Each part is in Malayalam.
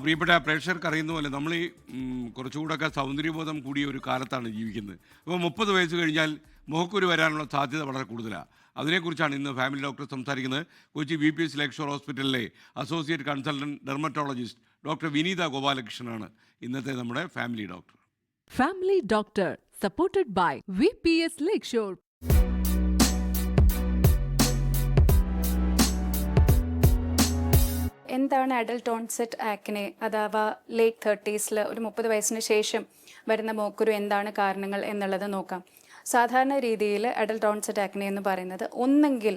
പ്രിയപ്പെട്ട പ്രേക്ഷകർക്ക് അറിയുന്ന പോലെ നമ്മൾ ഈ കുറച്ചുകൂടെയൊക്കെ സൗന്ദര്യബോധം കൂടിയ ഒരു കാലത്താണ് ജീവിക്കുന്നത്. അപ്പോൾ 30 വയസ്സ് കഴിഞ്ഞാൽ മുഖക്കുരു വരാനുള്ള സാധ്യത വളരെ കൂടുതലാണ്. അതിനെക്കുറിച്ചാണ് ഇന്ന് ഫാമിലി ഡോക്ടർ സംസാരിക്കുന്നത്. കൊച്ചി VPS ലേക്ക് ഷോർ ഹോസ്പിറ്റലിലെ associate consultant dermatologist doctor Vineetha ഗോപാലകൃഷ്ണനാണ് ഇന്നത്തെ നമ്മുടെ family doctor. Family doctor supported by VPS Lakeshore. എന്താണ് അഡൽട്ട് ഓൺസെറ്റ് ആക്നെ അഥവാ ലേറ്റ് 30s ഒരു 30 വയസ്സിന് ശേഷം വരുന്ന മോക്കുരു എന്താണ് കാരണങ്ങൾ എന്നുള്ളത് നോക്കാം. സാധാരണ രീതിയിൽ അഡൽട്ട് ഓൺസെറ്റ് ആക്നെ എന്ന് പറയുന്നത് ഒന്നെങ്കിൽ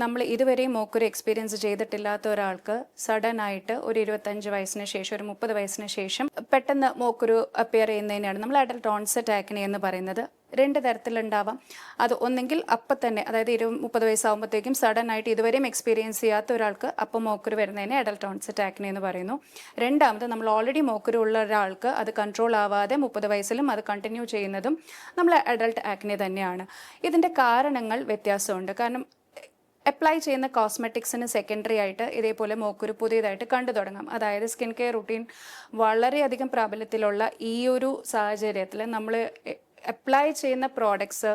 നമ്മൾ ഇതുവരെയും മോക്കുരു എക്സ്പീരിയൻസ് ചെയ്തിട്ടില്ലാത്ത ഒരാൾക്ക് സഡൻ ആയിട്ട് ഒരു 25 വയസ്സിന് ശേഷം ഒരു 30 വയസ്സിന് ശേഷം പെട്ടെന്ന് മോക്കുരു അപ്പിയർ ചെയ്യുന്നതിനാണ് നമ്മൾ അഡൽട്ട് ഓൺസെറ്റ് ആക്നെ എന്ന് പറയുന്നത്. 2 തരത്തിലുണ്ടാവാം. അത് ഒന്നെങ്കിൽ അപ്പം തന്നെ, അതായത് 30 വയസ്സാകുമ്പോഴത്തേക്കും സഡൻ ആയിട്ട് ഇതുവരെയും എക്സ്പീരിയൻസ് ചെയ്യാത്ത ഒരാൾക്ക് അപ്പം മോക്കുരു വരുന്നതിനെ അഡൽട്ട് ഓൺസെറ്റ് ആക്നെ എന്ന് പറയുന്നു. രണ്ടാമത് നമ്മൾ ഓൾറെഡി മോക്കുരു ഉള്ള ഒരാൾക്ക് അത് കൺട്രോൾ ആവാതെ 30 വയസ്സിലും അത് കണ്ടിന്യൂ ചെയ്യുന്നതും നമ്മൾ അഡൽട്ട് ആക്നെ തന്നെയാണ്. ഇതിൻ്റെ കാരണങ്ങൾ വ്യത്യാസമുണ്ട്. കാരണം അപ്ലൈ ചെയ്യുന്ന കോസ്മെറ്റിക്സിന് സെക്കൻഡറി ആയിട്ട് ഇതേപോലെ മോക്കുരു പുതിയതായിട്ട് കണ്ടു തുടങ്ങാം. അതായത് സ്കിൻ കെയർ റുട്ടീൻ വളരെയധികം പ്രാബല്യത്തിലുള്ള ഈ ഒരു സാഹചര്യത്തിൽ നമ്മൾ അപ്ലൈ ചെയ്യുന്ന പ്രോഡക്ട്സ്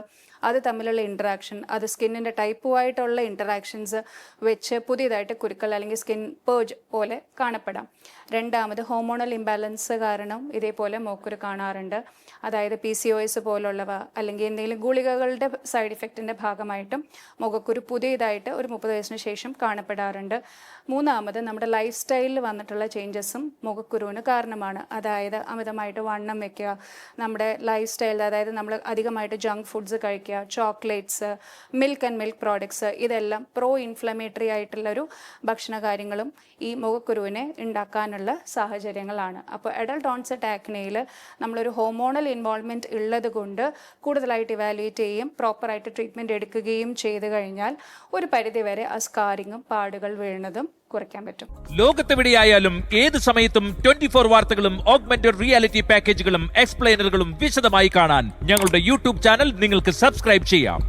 അത് തമ്മിലുള്ള ഇൻറ്ററാക്ഷൻ, അത് സ്കിന്നിൻ്റെ ടൈപ്പുമായിട്ടുള്ള ഇൻറ്ററാക്ഷൻസ് വെച്ച് പുതിയതായിട്ട് കുരുക്കൾ അല്ലെങ്കിൽ സ്കിൻ പേർജ് പോലെ കാണപ്പെടാം. രണ്ടാമത് ഹോർമോണൽ ഇംബാലൻസ് കാരണം ഇതേപോലെ മോക്കുരു കാണാറുണ്ട്. അതായത് PCOS പോലുള്ളവ അല്ലെങ്കിൽ എന്തെങ്കിലും ഗുളികകളുടെ സൈഡ് ഇഫക്റ്റിൻ്റെ ഭാഗമായിട്ടും മുഖക്കുരു പുതിയതായിട്ട് ഒരു 30 വയസ്സിന് ശേഷം കാണപ്പെടാറുണ്ട്. മൂന്നാമത് നമ്മുടെ ലൈഫ് സ്റ്റൈലിൽ വന്നിട്ടുള്ള ചേഞ്ചസും മുഖക്കുരുവിന് കാരണമാണ്. അതായത് അമിതമായിട്ട് വണ്ണം വയ്ക്കുക, നമ്മുടെ ലൈഫ് സ്റ്റൈൽ, അതായത് നമ്മൾ അധികമായിട്ട് ജങ്ക് ഫുഡ്സ് കഴിക്കുക, chocolates, milk and milk products, ഇതെല്ലാം പ്രോ ഇൻഫ്ലമേറ്ററി ആയിട്ടുള്ളൊരു ഭക്ഷണ കാര്യങ്ങളും ഈ മുഖക്കുരുവിനെ ഉണ്ടാക്കാനുള്ള സാഹചര്യങ്ങളാണ്. അപ്പോൾ അഡൽട്ട് ഓൺസെറ്റ് ആക്നെയിൽ നമ്മളൊരു ഹോർമോണൽ ഇൻവോൾവ്മെൻറ്റ് ഉള്ളത് കൊണ്ട് കൂടുതലായിട്ട് ഇവാലുവേറ്റ് ചെയ്യുകയും പ്രോപ്പറായിട്ട് ട്രീറ്റ്മെൻറ്റ് എടുക്കുകയും ചെയ്തു കഴിഞ്ഞാൽ ഒരു പരിധിവരെ ആ സ്കാറിങ്ങും പാടുകൾ വീഴുന്നതും കുറയ്ക്കാൻ പറ്റും. ലോകത്തെവിടെയായാലും ഏത് സമയത്തും 24 വാർത്തകളും ഓഗ്മെന്റഡ് റിയാലിറ്റി പാക്കേജുകളും എക്സ്പ്ലെയിനറുകളും വിശദമായി കാണാൻ ഞങ്ങളുടെ YouTube ചാനൽ നിങ്ങൾക്ക് സബ്സ്ക്രൈബ് ചെയ്യാം.